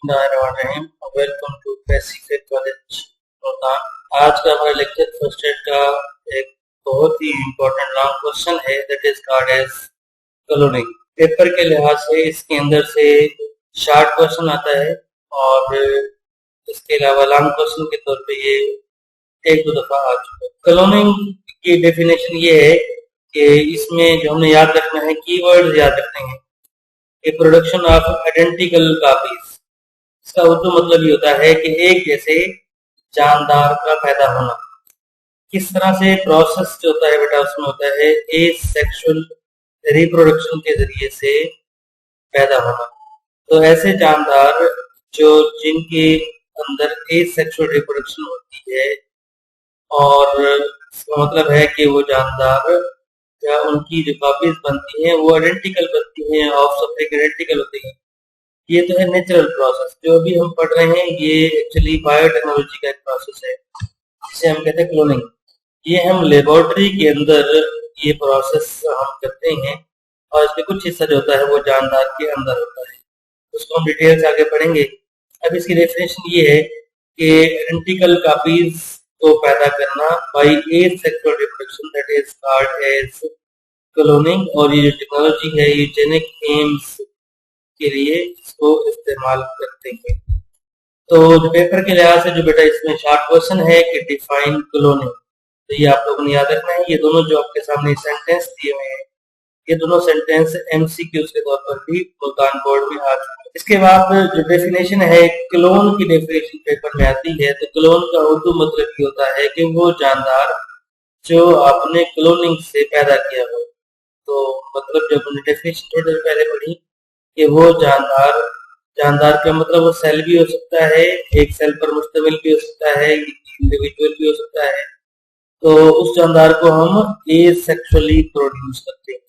बिस्मिल्लाहिर्रहमानिर्रहीम। Welcome to Pacific college Rohtan. आज का हमारा लेक्चर फर्स्ट एड का एक बहुत ही इम्पोर्टेंट लॉन्ग क्वेश्चन है, that is called as cloning. Paper के लिहाज से इसके अंदर से शॉर्ट क्वेश्चन आता है और इसके अलावा लॉन्ग क्वेश्चन के तौर पे ये एक दो दफा आ चुका है। क्लोनिंग की डेफिनेशन ये है कि इसमें जो हमें याद रखना है, कीवर्ड याद रखने हैं। ए प्रोडक्शन ऑफ आइडेंटिकल कॉपीज, इसका उर्दू मतलब ये होता है कि एक जैसे जानदार का पैदा होना। किस तरह से प्रोसेस जो होता है बेटा, उसमें होता है ए सेक्सुअल रिप्रोडक्शन के जरिए से पैदा होना। तो ऐसे जानदार जो जिनके अंदर ए सेक्सुअल रिप्रोडक्शन होती है, और इसका मतलब है कि वो जानदार या उनकी जो कॉपीज बनती हैं वो आइडेंटिकल बनती हैं, ऑफस्प्रिंग आइडेंटिकल होती हैं। ये तो है नेचुरल प्रोसेस। जो अभी हम पढ़ रहे हैं ये एक्चुअली बायोटेक्नोलॉजी का एक प्रोसेस है, जिसे हम कहते हैं क्लोनिंग। ये हम लेबोरेटरी के अंदर ये प्रोसेस हम करते हैं, और इसमें कुछ हिस्सा जो होता है वो जानदार के अंदर होता है, उसको हम डिटेल से आगे पढ़ेंगे। अब इसकी डेफिनेशन ये है कि आइडेंटिकल कॉपीज को पैदा करना by asexual reproduction, that is called as cloning. और ये जो टेक्नोलॉजी है ये जेनेटिक एम्स के लिए इसको इस्तेमाल करते हैं। तो जो पेपर के लिहाज से जो बेटा इसमें शॉर्ट क्वेश्चन है कि डिफाइन क्लोनिंग, तो ये आप लोगों ने याद रखना है। ये दोनों जो आपके सामने सेंटेंस दिए हुए हैं, ये दोनों सेंटेंस एमसीक्यूज के तौर पर भी मुल्तान बोर्ड में आ चुके हैं। इसके बाद जो डेफिनेशन है क्लोन की, डेफिनेशन पेपर में आती है। तो क्लोन का उर्दू मतलब ये होता है कि वो जानदार जो आपने क्लोनिंग से पैदा किया हो। तो मतलब जब हमने डेफिनेशन थोड़ी देर पहले पढ़ी कि वो जानदार, जानदार का मतलब वो सेल भी हो सकता है, एक सेल पर मुश्तमिल भी हो सकता है, इंडिविजुअल भी हो सकता है। तो उस जानदार को हम ए सेक्सुअली प्रोड्यूस करते हैं।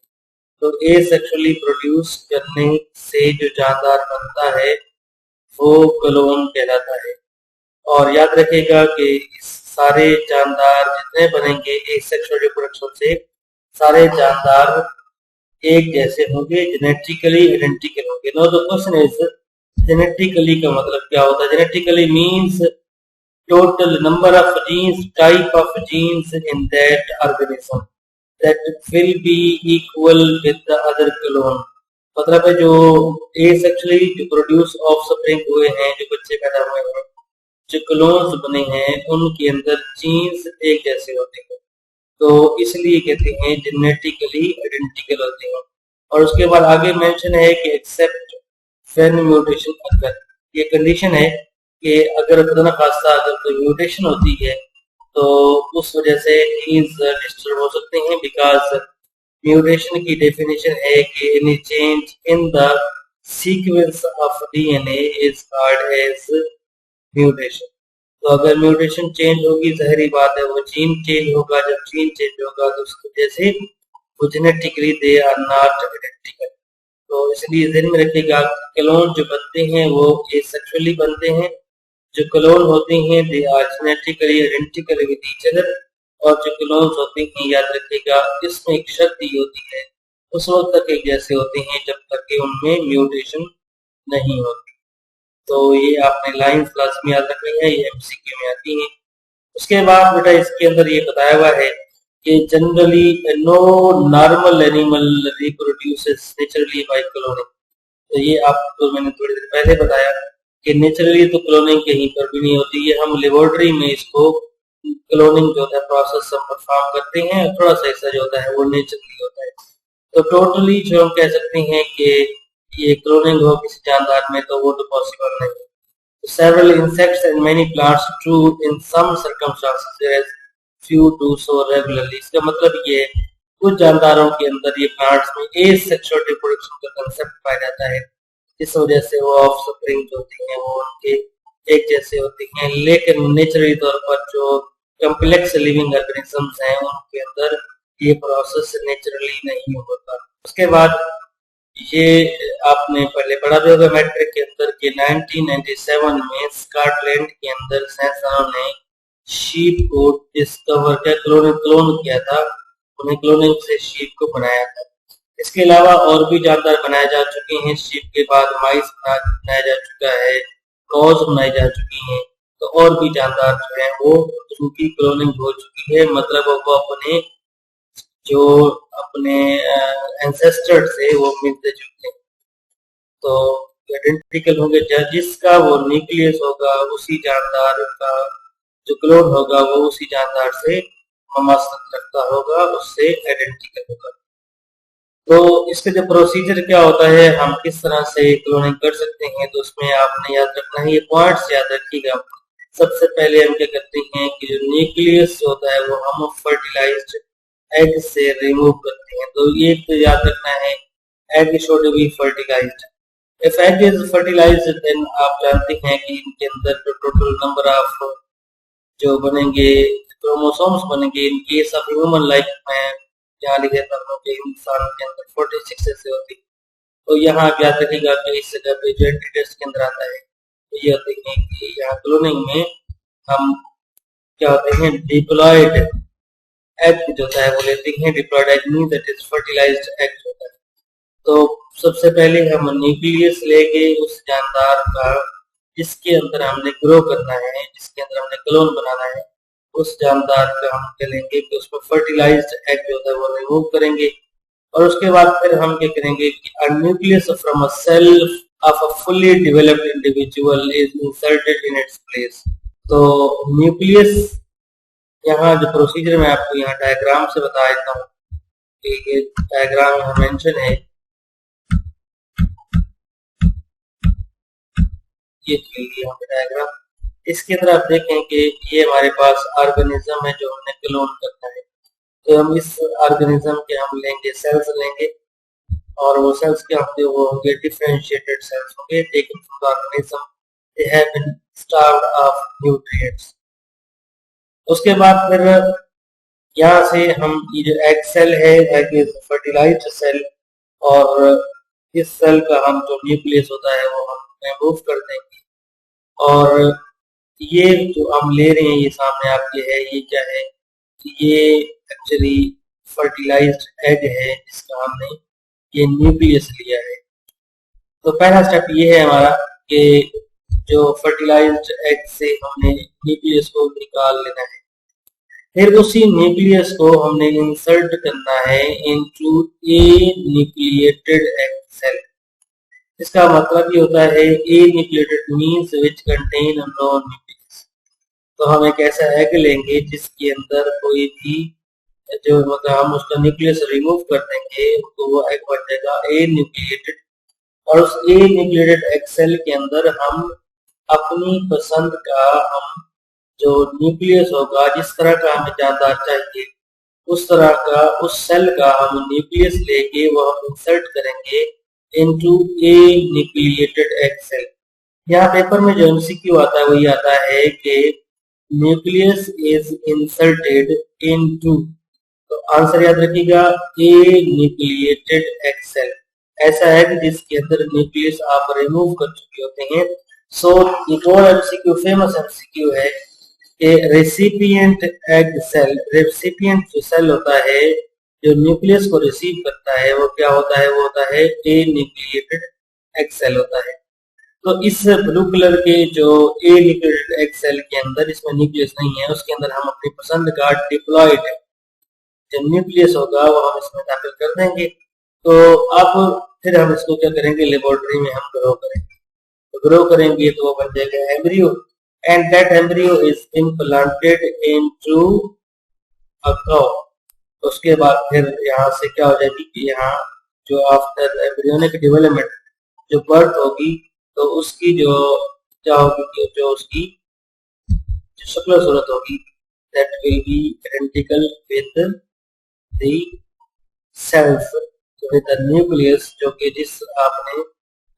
तो ए सेक्सुअली प्रोड्यूस करने से जो जानदार बनता है वो क्लोन कहलाता है। और याद रखिएगा कि सारे जानदार जितने बनेंगे ए सेक्सुअल रिप्रोडक्शन से, सारे जानदार एक जैसे होंगे, जेनेटिकली आइडेंटिकल होंगे। No the question is genetically का मतलब क्या होता है। Genetically means total number of genes, type of genes in that organism that will be equal with the other clone. मतलब है जो ए सेक्सुअली जो प्रोड्यूस ऑफ स्प्रिंग हुए हैं, जो बच्चे पैदा हुए हैं, जो क्लोन्स बने हैं, उनके अंदर जीन्स एक जैसे होते हैं, तो इसलिए कहते हैं जेनेटिकली आइडेंटिकल होते हैं। और उसके बाद आगे मेंशन है कि एक्सेप्ट व्हेन म्यूटेशन अकर, ये कंडीशन है कि अगर खुदा न खास्ता अगर कोई म्यूटेशन होती है तो उस वजह से जीन्स डिस्टर्ब हो सकते हैं। बिकॉज म्यूटेशन की डेफिनेशन है कि any change in the sequence of DNA is called as mutation. तो अगर म्यूटेशन चेंज होगी, जाहिर बात है वो जीन चेंज होगा। जब जीन चेंज होगा तो उसकी वजह से वो genetically they are not identical. तो इसलिए ध्यान में रखिएगा, क्लोन जो बनते हैं वो एसेक्सुअली बनते हैं। जो क्लोन होते हैं they are genetically identical with each other. और जो क्लोन्स होते हैं, याद रखिएगा, इसमें एक शर्त ये होती है, उस वक्त तक एक जैसे होते हैं जब तक कि उनमें म्यूटेशन नहीं होती। तो ये आपने लाइन क्लास में याद रखनी है, ये एमसीक्यू में आती है। उसके बाद बेटा इसके अंदर ये बताया हुआ है कि generally no normal animal reproduces naturally by cloning. तो ये आपको मैंने थोड़ी देर पहले बताया कि नेचुरली तो क्लोनिंग कहीं पर भी नहीं होती है। हम लेबोरेटरी में इसको क्लोनिंग जो होता है प्रोसेस हम परफॉर्म करते हैं, और थोड़ा सा हिस्सा जो होता है वो नेचुरली होता है। तो टोटली जो हम कह सकते हैं कि ये क्लोनिंग हो किसी जानदार में, तो वो तो पॉसिबल नहीं। Several insects and many plants do in some circumstances, whereas few do so regularly। इसका मतलब ये है कुछ जानदारों के अंदर, ये प्लांट्स में एसेक्सुअल रिप्रोडक्शन का कंसेप्ट पाया जाता है, इस वजह से वो ऑफस्प्रिंग जो होती हैं वो उनके एक जैसे होती हैं। लेकिन नेचुरली तौर पर जो कम्प्लेक्स लिविंग ऑर्गेनिजम्स हैं उनके अंदर ये प्रोसेस नेचुरली नहीं होता। उसके बाद ये आपने पहले पढ़ा भी होगा मैट्रिक के अंदर के 1997 में स्कॉटलैंड के अंदर साइंसदानों ने शीप को डिस्कवर किया, क्लोन किया था। उन्हें क्लोनिंग से शीप को बनाया था। इसके अलावा और भी जानदार बनाए जा चुके हैं। शीप के बाद माइस बनाया जा चुका है, कॉज बनाई जा चुकी हैं, तो और भी जानदार जो है वो उनकी क्लोनिंग हो चुकी है, मतलब वो अपने जो अपने एंसेस्टर थे वो मिलते जुलते हैं, तो आइडेंटिकल होंगे। जिसका वो न्यूक्लियस होगा उसी जानदार का जो क्लोन होगा वो उसी जानदार से ममासत रखता होगा, उससे आइडेंटिकल होगा। तो इसका जो प्रोसीजर क्या होता है, हम किस तरह से क्लोनिंग कर सकते हैं, तो उसमें आपने याद रखना है, ये पॉइंट्स याद रखिएगा। सबसे पहले हम क्या करते हैं कि जो न्यूक्लियस होता है वो हम फर्टिलाइज्ड एग से रिमूव करते हैं। तो ये तो याद रखना है, egg should be fertilised. If egg is fertilised then आप जानते हैं कि इनके अंदर जो टोटल नंबर ऑफ जो बनेंगे क्रोमोसोम्स बनेंगे in case of human life में, यहाँ लिखे था कि इंसान के अंदर 46 ऐसे होती, तो यहाँ आप याद रखिएगा कि इस जगह पे जो एंटी टेस्ट के अंदर आता है, तो ये होते हैं कि यहाँ क्लोनिंग में हम क्या होते हैं डिप्लॉयड एग जो होता है वो लेते हैं। Diploid egg mean that is fertilised egg होता है। तो सबसे पहले हम न्यूक्लियस लेके उस जानदार का जिसके अंदर हमने ग्रो करना है, जिसके अंदर हमने क्लोन बनाना है, उस जानदार का हम करेंगे कि उसमें फर्टिलाइज्ड एग जो होता है वो रिमूव करेंगे। और उसके बाद फिर हम क्या करेंगे कि a nucleus from a cell of a fully developed individual is inserted in its place। तो न्यूक्लियस यहाँ जो प्रोसीजर मैं आपको यहाँ डायग्राम से बता देता हूँ कि ये डायग्राम यहाँ मेंशन है, ये यहाँ पे डायग्राम, इसके अंदर आप देखें कि ये हमारे पास ऑर्गेनिज्म है जो हमने क्लोन करना है। तो हम इस ऑर्गेनिज्म के हम लेंगे सेल्स लेंगे, और वो सेल्स के होंगे वो होंगे डिफरेंशिएटेड सेल्स होंगे, taken from the organism, they have been starved of nutrients. उसके बाद फिर यहाँ से हम ये जो एग सेल है, एग इज फर्टिलाइज्ड सेल, और इस सेल का हम जो न्यूक्लियस होता है वो हम रिमूव कर देंगे। और ये जो हम ले रहे हैं ये सामने आपके है, ये क्या है, ये एक्चुअली फर्टिलाइज्ड एग है जिसका हमने ये न्यूक्लियस लिया है। तो पहला स्टेप ये है हमारा कि जो फर्टिलाइज्ड एग से हमने न्यूक्लियस को निकाल लेना है, फिर उसी न्यूक्लियस को हमने इंसर्ट करना है into a nucleated egg cell. इसका मतलब ये होता है a nucleated means which contain non nucleus. तो हम एक ऐसा एग लेंगे जिसके अंदर कोई भी जो मतलब हम उसका न्यूक्लियस रिमूव कर देंगे तो वो एग बन जाएगा ए न्यूक्लिएटेड, और उस ए न्यूक्लिएटेड एग सेल के अंदर हम अपनी पसंद का हम जो न्यूक्लियस होगा, जिस तरह का हमें जानदार चाहिए उस तरह का उस सेल का हम न्यूक्लियस लेके वो हम इंसर्ट करेंगे into a nucleated egg cell. यहाँ पेपर में जो एमसीक्यू आता है वही आता है कि न्यूक्लियस इज इंसर्टेड इनटू, तो आंसर याद रखिएगा ए न्यूक्लिएटेड एग सेल, ऐसा है कि जिसके अंदर न्यूक्लियस आप रिमूव कर चुके होते हैं। सो एक और एमसीक्यू फेमस एमसीक्यू है कि रेसिपिएंट एग सेल, रेसिपिएंट जो सेल होता है जो न्यूक्लियस को रिसीव करता है वो क्या होता है, वो होता है ए न्यूक्लिएटेड एग सेल होता है। तो इस ब्लू कलर के जो ए न्यूक्लिएटेड एग सेल के अंदर इसमें न्यूक्लियस नहीं है, उसके अंदर हम अपनी पसंद का डिप्लॉयड जो न्यूक्लियस होगा वो हम इसमें दाखिल कर देंगे। तो अब फिर हम इसको क्या करेंगे, लेबोरेटरी में हम ग्रो करेंगे। तो ग्रो करेंगे तो वो बन जाएगा embryo, and that embryo is implanted into a cow. उसके बाद फिर यहाँ से क्या हो जाएगी कि यहाँ जो आफ्टर एम्ब्रियोनिक डेवलपमेंट जो बर्थ होगी तो उसकी जो क्या होगी कि जो उसकी जो शक्ल सूरत होगी that will be identical with the cells with the nucleus, जो कि जिस आपने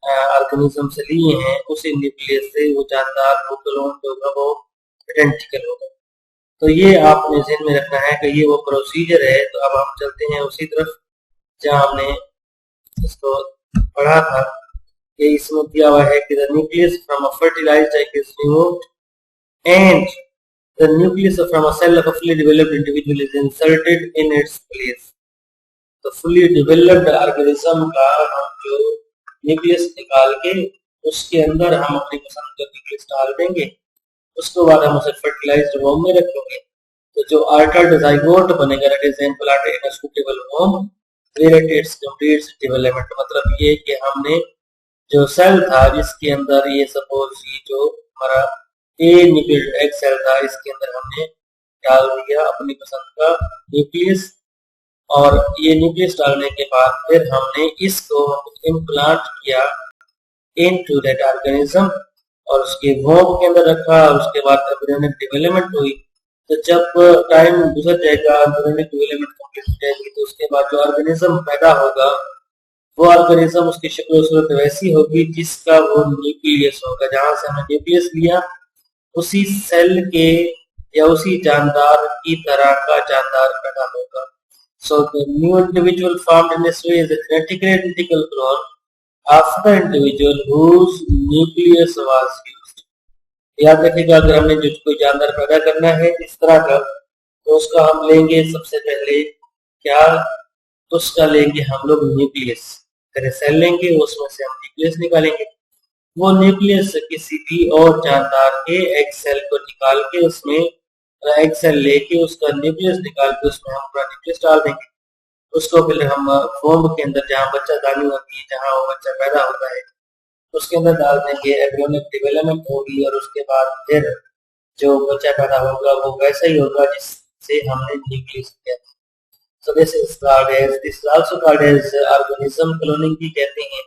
ऑर्गेनिज्म से लिए हैं उसी न्यूक्लियस से वो जानदार वो क्लोन जो होगा वो आइडेंटिकल होगा। तो ये आपने ध्यान में रखना है कि ये वो प्रोसीजर है। तो अब हम चलते हैं उसी तरफ जहाँ हमने इसको पढ़ा था कि इसमें दिया हुआ है कि the nucleus from a fertilised egg is removed and the nucleus from a cell of a fully developed individual is inserted in its place. तो फुली डेवलप्ड ऑर्गेनिज्म का हम जो न्यूक्लियस निकाल के उसके अंदर हम अपनी पसंद का न्यूक्लियस डाल देंगे। उसके बाद हम उसे फर्टिलाइज्ड वॉर्म में रखेंगे। तो जो अल्टर्ड जाइगोट बनेगा that is implanted in a suitable वॉर्म where it is completes development. मतलब ये कि हमने जो सेल था जिसके अंदर ये सपोज ये जो हमारा ए न्यूक्लियस एग सेल था, इसके अंदर हमने डाल दिया अपनी पसंद का न्यूक्लियस, और ये न्यूक्लियस डालने के बाद फिर हमने इसको इम्प्लांट किया इनटू दैट ऑर्गेनिज्म और उसके वोम के अंदर रखा। उसके बाद एम्ब्रियोनिक डेवलपमेंट हुई। तो जब टाइम गुजर जाएगा, एम्ब्रियोनिक डेवलपमेंट कंप्लीट हो जाएगी, तो उसके बाद जो ऑर्गेनिज्म पैदा होगा वो ऑर्गेनिज्म उसकी शक्ल सूरत वैसी होगी जिसका वो न्यूक्लियस होगा। जहां से हमने न्यूक्लियस लिया उसी सेल के या उसी जानदार की तरह का जानदार पैदा होगा। So the new individual formed in this way is a genetically identical clone of the individual whose nucleus was used. याद रखिएगा, अगर हमने जो कोई जानदार पैदा करना है इस तरह का, तो उसका हम लेंगे सबसे पहले क्या, उसका लेंगे हम लोग न्यूक्लियस। पहले सेल लेंगे, उसमें से हम न्यूक्लियस निकालेंगे। वो न्यूक्लियस किसी भी और जानदार के एग सेल को निकाल के उसमें एग सेल लेके उसका न्यूक्लियस निकाल के उसमें हम पूरा न्यूक्लियस डाल देंगे। उसको फिर हम फॉर्म के अंदर जहाँ बच्चादानी होती है, जहाँ वो बच्चा पैदा होता है, उसके अंदर डाल देंगे। एम्ब्रियोनिक डेवलपमेंट होगी और उसके बाद फिर जो बच्चा पैदा होगा वो वैसा ही होगा जिससे हमने न्यूक्लियस किया। So this is also called as organism cloning भी कहते हैं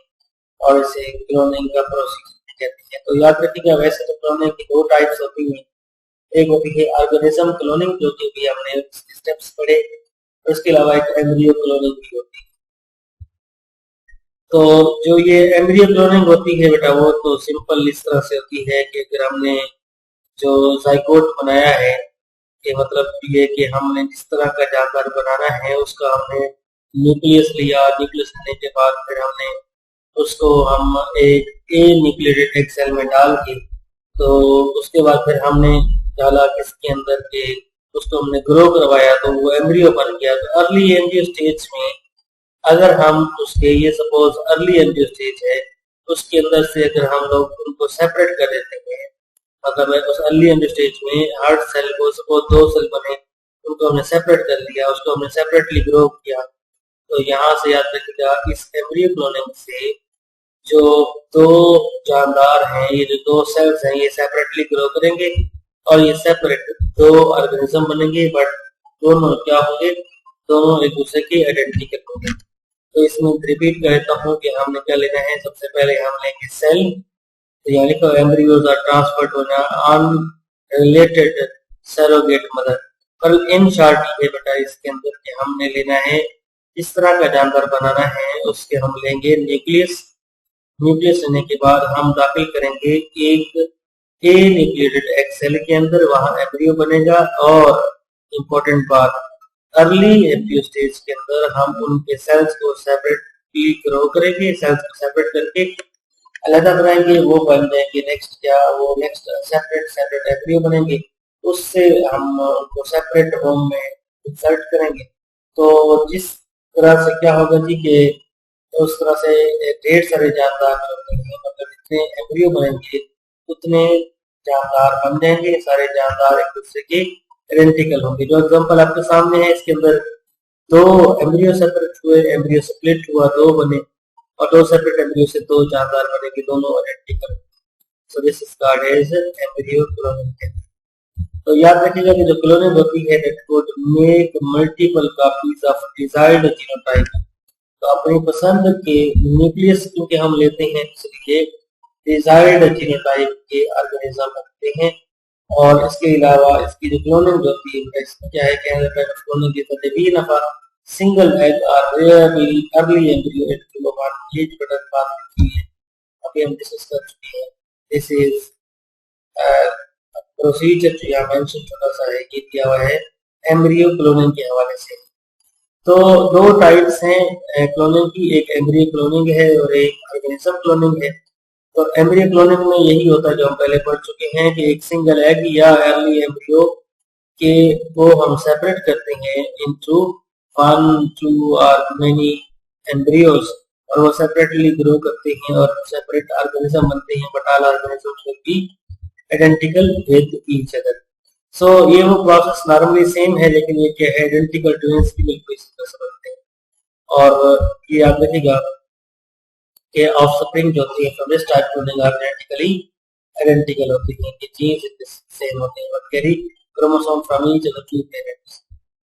और इसे क्लोनिंग का प्रोसेस भी कहते हैं। तो याद रखिएगा, वैसे तो क्लोनिंग की दो टाइप्स होती हैं। एक होती है ऑर्गेनिज्म क्लोनिंग जो कि भी हमने स्टेप्स पढ़े, उसके अलावा एक एम्ब्रियो क्लोनिंग भी होती है। तो जो ये एम्ब्रियो क्लोनिंग होती है बेटा, वो तो सिंपल इस तरह से होती है कि अगर हमने जो जाइगोट बनाया है, कि मतलब ये कि हमने जिस तरह का जानदार बनाना है उसका हमने न्यूक्लियस लिया। न्यूक्लियस लेने के बाद फिर हमने उसको हम एक ए न्यूक्लियेटेड एग सेल में डाल के, तो उसके बाद फिर हमने डाला किसके अंदर के, उसको हमने ग्रो करवाया तो वो एम्ब्रियो बन गया। तो अर्ली एम्ब्रियो स्टेज में अगर हम उसके, ये सपोज अर्ली एम्ब्रियो स्टेज है, उसके अंदर से अगर हम लोग उनको सेपरेट कर देते हैं, अगर मैं उस अर्ली एम्ब्रियो स्टेज में हर सेल को सपोज 2 सेल बने, उनको हमने सेपरेट कर लिया, उसको हमने सेपरेटली ग्रो किया, तो यहाँ से याद रखिएगा इस एम्ब्रियो क्लोनिंग से जो दो जानदार हैं, ये जो दो सेल्स हैं, ये सेपरेटली ग्रो करेंगे और ये सेपरेट दो ऑर्गेनिज्म बनेंगे, बट दोनों क्या होंगे, दोनों एक दूसरे के आइडेंटिकल होंगे। तो इसमें रिपीट करता हूँ कि हमने क्या लेना है। सबसे पहले हम लेंगे सेल, यानी कि embryos are transferred to unrelated surrogate mother. पर इन शॉर्ट ये बेटा इसके अंदर के हमने लेना है, इस तरह का जानदार बनाना है, उसके हम लेंगे न्यूक्लियस। न्यूक्लियस लेने के बाद हम दाखिल करेंगे एक ए न्यूक्लियेटेड एग सेल के अंदर, वहां एम्ब्रियो बनेगा। और इम्पोर्टेंट बात, अर्ली एम्ब्रियो स्टेज के अंदर हम उनके सेल्स को सेपरेटली ग्रो करेंगे, सेल्स को सेपरेट करके अलग बनाएंगे, वो बन जाएंगे नेक्स्ट क्या, वो नेक्स्ट सेपरेट एम्ब्रियो बनेंगे, उससे हम उनको सेपरेट होम में इंसर्ट करेंगे। तो जिस तरह से क्या होगा जी कि उस तरह से ढेर सारे जानदार होते हैं, मतलब जितने एम्ब्रियो बनेंगे उतने जानदार बन जाएंगे, सारे जानदार एक दूसरे के आइडेंटिकल होंगे। जो एग्जांपल आपके सामने है, इसके अंदर दो एम्ब्रियो सेपरेट हुए, एम्ब्रियो स्प्लिट हुआ, दो बने, और दो सेपरेट एम्ब्रियो से दो जानदार बनेंगे, दोनों identical. So this is called as embryo cloning. तो याद रखिएगा कि जो क्लोनिंग होती है that would make multiple copies of desired genotype. तो अपनी पसंद के न्यूक्लियस क्योंकि हम लेते हैं, इसलिए डिजायर्ड जीनोटाइप के ऑर्गेनिज्म रखते हैं। और इसके अलावा इसकी जो क्लोनिंग होती है, इसमें क्या है कि cloning is the division of a single egg और rarely early embryo into one. ये जो बटन बात की है अभी हम डिस्कस कर चुके हैं। दिस इज प्रोसीजर जो यहाँ मेंशन छोटा सा है, ये दिया हुआ है एम्ब्रियो क्लोनिंग के हवाले से। तो दो टाइप्स हैं क्लोनिंग की, एक एम्ब्रियो क्लोनिंग है और एक ऑर्गेनिज्म क्लोनिंग है। तो एम्ब्रियो क्लोनिंग में यही होता है जो हम पहले पढ़ चुके हैं कि एक सिंगल एग या अर्ली एम्ब्रियो के वो हम सेपरेट करते हैं इनटू 1, 2 और मेनी एम्ब्रियोज, और वो सेपरेटली ग्रो करते हैं और सेपरेट ऑर्गेनिज्म बनते हैं, but all organisms will be identical with each other. So ये वो प्रोसेस नॉर्मली सेम है, लेकिन ये क्या है, आइडेंटिकल ट्विंस की बिल्कुल इसी तरह से बनते हैं। और ये याद रखिएगा कि ऑफस्प्रिंग जो होती है from this type cloning are genetically identical होती है, कि जीन्स सेम होते हैं, but carry chromosome from each other two parents.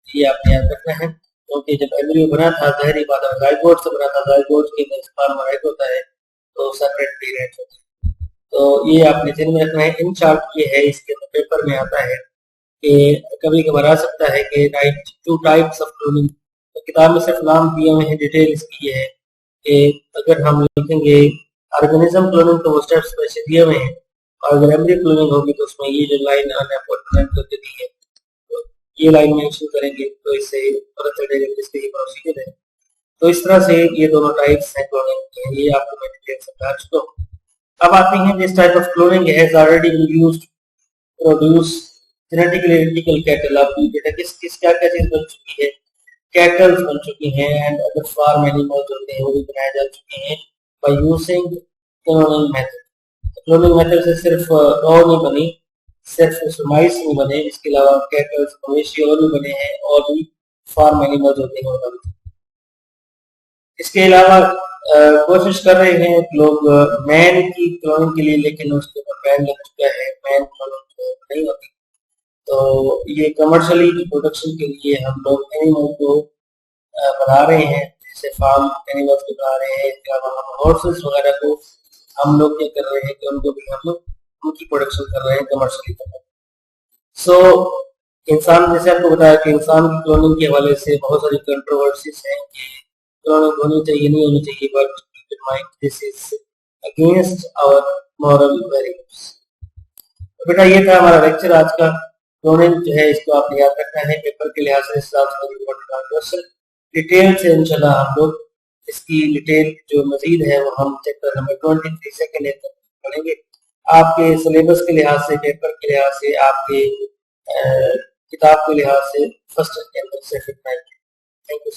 ये आपने याद रखना है, क्योंकि जब एम्ब्रियो बना था, ज़ाहिर बात है जाइगोट से बना था, जाइगोट के अंदर स्पर्म और एग होता है, तो सेपरेट पेरेंट्स होते हैं। तो ये आपने ध्यान में रखना है। इन चार्ट ये है, इसके पेपर में आता है कि कभी कभार आ सकता है कि टू टाइप्स ऑफ क्लोनिंग, तो किताब में सिर्फ नाम दिए हुए हैं, डिटेल इसकी ये है कि अगर हम लिखेंगे ऑर्गेनिज्म क्लोनिंग तो वो स्टेप्स वैसे दिए हुए हैं, और अगर एम्ब्रियो क्लोनिंग होगी तो उसमें ये जो लाइन अनइम्पोर्टेंट करके दी है, तो ये लाइन मेंशन करेंगे, तो इससे पता चलेगा कि इसके ये प्रोसीजर है। तो इस तरह से ये दोनों टाइप्स हैं क्लोनिंग के, ये आपको मैं डिटेल समझा चुका हूँ। अब आते हैं, this type of cloning has already been used produce genetically identical cattle. अब बेटा किस किस क्या क्या चीज बन चुकी है, कैटल्स बन चुकी हैं एंड अदर फार्म एनिमल्स होते हैं वो भी बनाए जा चुके हैं by using cloning method. Cloning method से सिर्फ गौ नहीं बनी, सिर्फ माइस नहीं बने, इसके अलावा कैटल्स मवेशी और भी बने हैं, और भी फार्म एनिमल्स होते हैं वो। इसके अलावा कोशिश कर रहे हैं लोग मैन की क्लोनिंग के लिए, लेकिन उसके ऊपर बैन लग चुका है, मैन क्लोनिंग नहीं होती। तो ये कमर्शियली प्रोडक्शन के लिए हम लोग एनिमल को बना रहे हैं, जैसे फार्म एनिमल्स को बना रहे हैं। इसके अलावा हम हॉर्सेस वगैरह को हम लोग क्या कर रहे हैं कि उनको भी हम लोग उनकी प्रोडक्शन कर रहे हैं कमर्शियली कर रहे हैं। सो इंसान, जैसे आपको बताया कि इंसान की क्लोनिंग के हवाले से बहुत सारी कंट्रोवर्सीज हैं कि क्लोनिंग होनी चाहिए नहीं होनी चाहिए, but this is against our moral values. बेटा ये था हमारा लेक्चर आज का। क्लोनिंग जो है इसको आपने याद रखना है, पेपर के लिहाज से क्वेश्चन डिटेल से इंशाल्लाह हम लोग इसकी डिटेल जो मजीद है वो हम चैप्टर नंबर 23 से के लिए पढ़ेंगे। आपके सिलेबस के लिहाज से, पेपर के लिहाज से, आपके किताब के लिहाज से फर्स्ट के अंदर से फिट। Thank you.